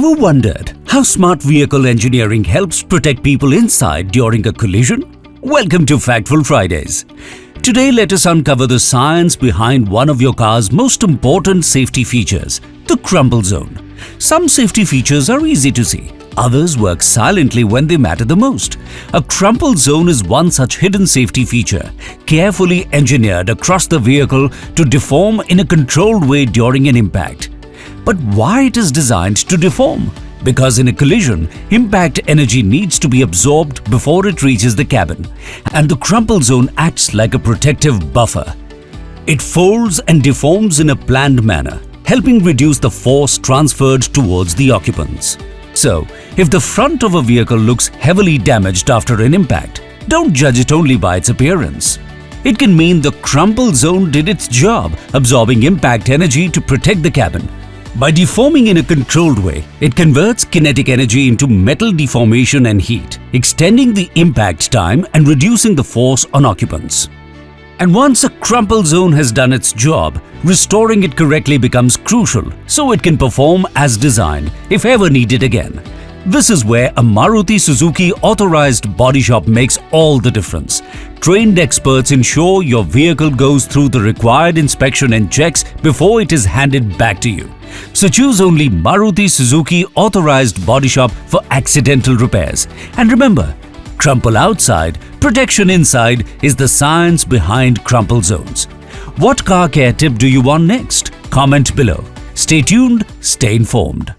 Ever wondered how smart vehicle engineering helps protect people inside during a collision? Welcome to Factful Fridays. Today let us uncover the science behind one of your car's most important safety features, the crumple zone. Some safety features are easy to see, others work silently when they matter the most. A crumple zone is one such hidden safety feature, carefully engineered across the vehicle to deform in a controlled way during an impact. But why it is designed to deform? Because in a collision, impact energy needs to be absorbed before it reaches the cabin, and the crumple zone acts like a protective buffer. It folds and deforms in a planned manner, helping reduce the force transferred towards the occupants. So, if the front of a vehicle looks heavily damaged after an impact, don't judge it only by its appearance. It can mean the crumple zone did its job, absorbing impact energy to protect the cabin. By deforming in a controlled way, it converts kinetic energy into metal deformation and heat, extending the impact time and reducing the force on occupants. And once a crumple zone has done its job, restoring it correctly becomes crucial so it can perform as designed if ever needed again. This is where a Maruti Suzuki Authorised Bodyshop makes all the difference. Trained experts ensure your vehicle goes through the required inspection and checks before it is handed back to you. So choose only Maruti Suzuki Authorised Bodyshop for accidental repairs. And remember, crumple outside, protection inside is the science behind crumple zones. What car care tip do you want next? Comment below. Stay tuned, stay informed.